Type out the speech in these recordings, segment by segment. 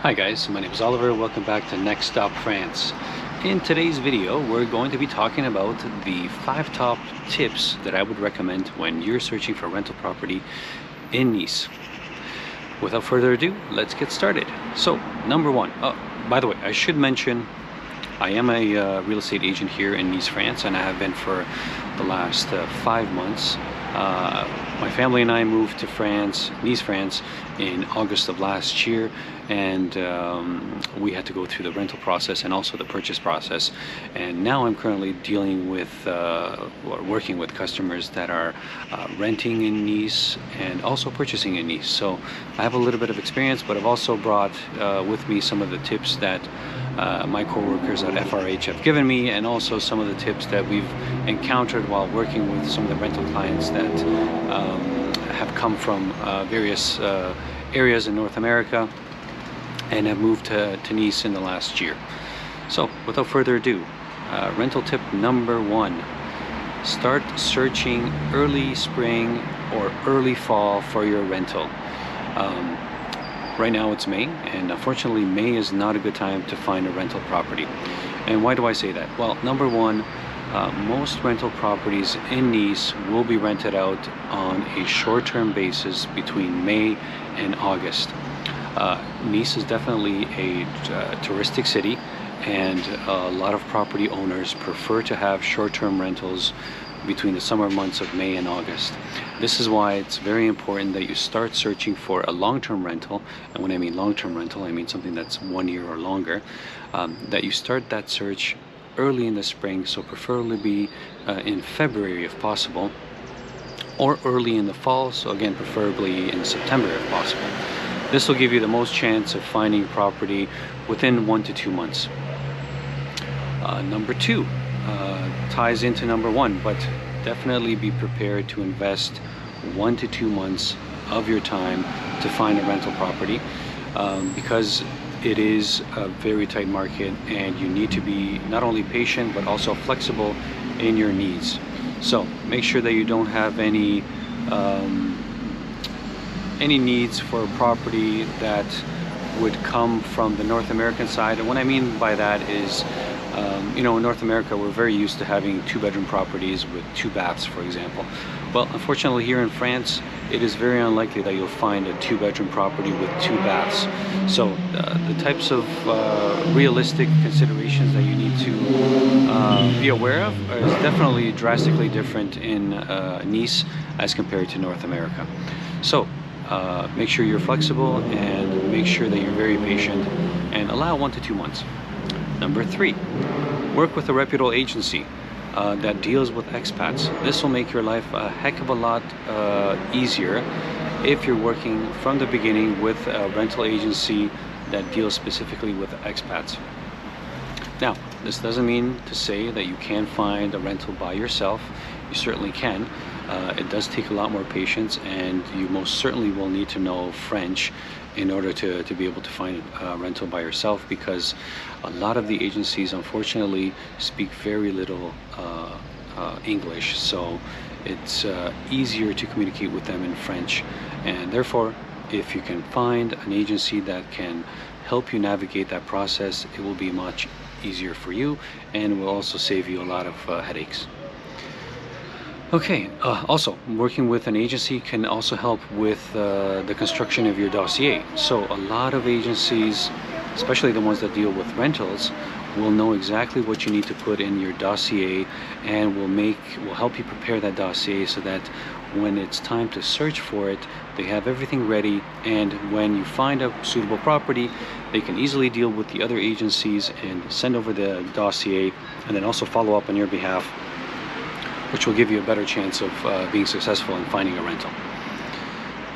Hi guys, my name is Oliver. Welcome back to Next Stop France. In today's video, we're going to be talking about the 5 top tips that I would recommend when you're searching for rental property in Nice. Without further ado, let's get started. So, number 1. By the way, I should mention I am a real estate agent here in Nice, France, and I have been for the last 5 months. My family and I moved to France, Nice, France, in August of last year, and we had to go through the rental process and also the purchase process. And now I'm currently dealing with or working with customers that are renting in Nice and also purchasing in Nice. So I have a little bit of experience, but I've also brought with me some of the tips that my co-workers at FRH have given me, and also some of the tips that we've encountered while working with some of the rental clients that have come from various areas in North America and have moved to Nice in the last year. So without further ado, rental tip number 1: start searching early spring or early fall for your rental. Right now it's May, and unfortunately May is not a good time to find a rental property. And why do I say that? Well, number 1, most rental properties in Nice will be rented out on a short-term basis between May and August. Nice is definitely a touristic city, and a lot of property owners prefer to have short-term rentals between the summer months of May and August. This is why it's very important that you start searching for a long-term rental. And when I mean long-term rental, I mean something that's 1 year or longer. That you start that search early in the spring, so preferably in February if possible, or early in the fall, so again preferably in September if possible. This will give you the most chance of finding property within 1 to 2 months. Number 2 ties into number 1, but definitely be prepared to invest 1 to 2 months of your time to find a rental property, because it is a very tight market and you need to be not only patient but also flexible in your needs. So make sure that you don't have any needs for a property that would come from the North American side. And what I mean by that is, in North America, we're very used to having 2-bedroom properties with 2 baths, for example. Well, unfortunately, here in France, it is very unlikely that you'll find a 2-bedroom property with 2 baths. So the types of realistic considerations that you need to be aware of is definitely drastically different in Nice as compared to North America. So make sure you're flexible and make sure that you're very patient and allow 1 to 2 months. Number 3, work with a reputable agency that deals with expats. This will make your life a heck of a lot easier if you're working from the beginning with a rental agency that deals specifically with expats. Now, this doesn't mean to say that you can't find a rental by yourself. You certainly can. It does take a lot more patience, and you most certainly will need to know French in order to be able to find a rental by yourself, because a lot of the agencies unfortunately speak very little English, so it's easier to communicate with them in French. And therefore, if you can find an agency that can help you navigate that process, it will be much easier for you and will also save you a lot of headaches. Okay, also, working with an agency can also help with the construction of your dossier. So a lot of agencies, especially the ones that deal with rentals, will know exactly what you need to put in your dossier, and will help you prepare that dossier so that when it's time to search for it, they have everything ready, and when you find a suitable property, they can easily deal with the other agencies and send over the dossier and then also follow up on your behalf, which will give you a better chance of being successful in finding a rental.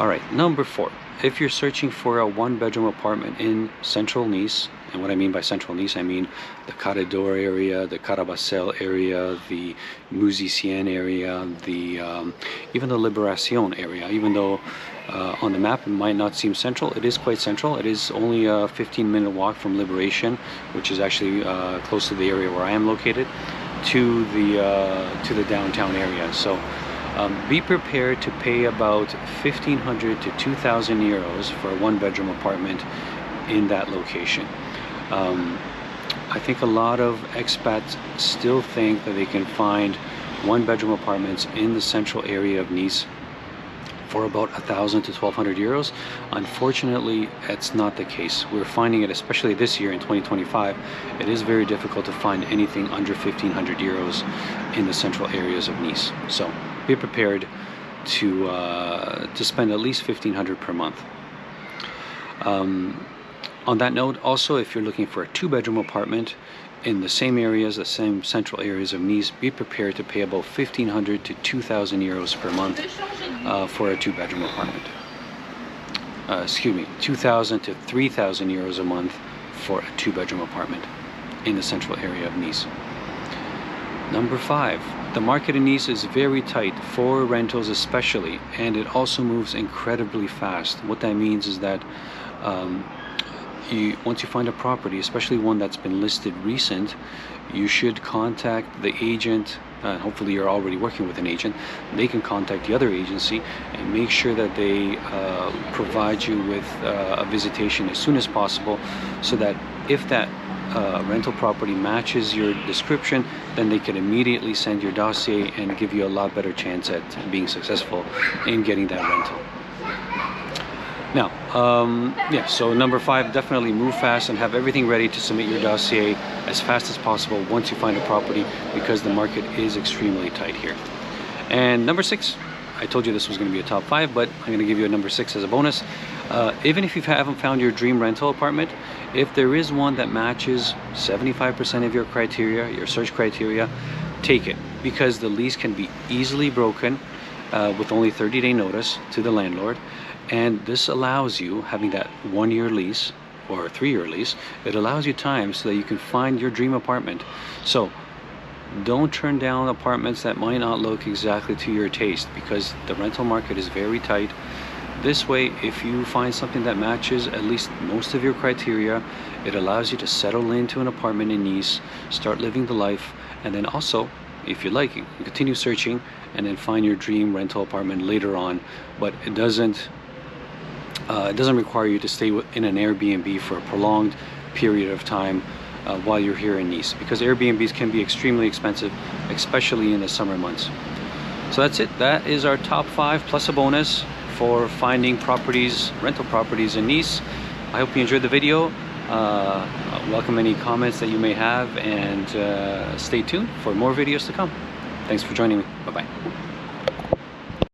All right, number 4. If you're searching for a 1-bedroom apartment in central Nice, and what I mean by central Nice, I mean the Carré d'Or area, the Carabasel area, the Musicienne area, even the Libération area. Even though on the map it might not seem central, it is quite central. It is only a 15-minute walk from Libération, which is actually close to the area where I am located, to the downtown area. So be prepared to pay about 1,500 to 2,000 euros for a 1-bedroom apartment in that location. I think a lot of expats still think that they can find one-bedroom apartments in the central area of Nice for about 1,000 to 1,200 euros. Unfortunately, it's not the case. We're finding it, especially this year in 2025, it is very difficult to find anything under 1,500 euros in the central areas of Nice. So be prepared to spend at least 1,500 per month. On that note, also, if you're looking for a two-bedroom apartment in the same areas, the same central areas of Nice, be prepared to pay about 1,500 to 2,000 euros per month for a two-bedroom apartment. 2,000 to 3,000 euros a month for a two-bedroom apartment in the central area of Nice. Number 5, the market in Nice is very tight for rentals especially, and it also moves incredibly fast. What that means is that once you find a property, especially one that's been listed recent, you should contact the agent. Hopefully you're already working with an agent. They can contact the other agency and make sure that they provide you with a visitation as soon as possible, so that if that rental property matches your description, then they can immediately send your dossier and give you a lot better chance at being successful in getting that rental. Now, yeah, so number 5, definitely move fast and have everything ready to submit your dossier as fast as possible once you find a property, because the market is extremely tight here. And number 6, I told you this was going to be a top 5, but I'm going to give you a number 6 as a bonus. Even if you haven't found your dream rental apartment, if there is one that matches 75% of your criteria, your search criteria, take it, because the lease can be easily broken with only 30-day notice to the landlord. And this allows you, having that 1-year lease or a 3-year lease, it allows you time so that you can find your dream apartment. So don't turn down apartments that might not look exactly to your taste, because the rental market is very tight. This way, if you find something that matches at least most of your criteria, it allows you to settle into an apartment in Nice, start living the life, and then also, if you like, you can continue searching and then find your dream rental apartment later on. But it doesn't require you to stay in an Airbnb for a prolonged period of time while you're here in Nice, because Airbnbs can be extremely expensive, especially in the summer months. So that's it. That is our top 5 plus a bonus for finding properties, rental properties in Nice. I hope you enjoyed the video. Welcome any comments that you may have, and stay tuned for more videos to come. Thanks for joining me. Bye-bye.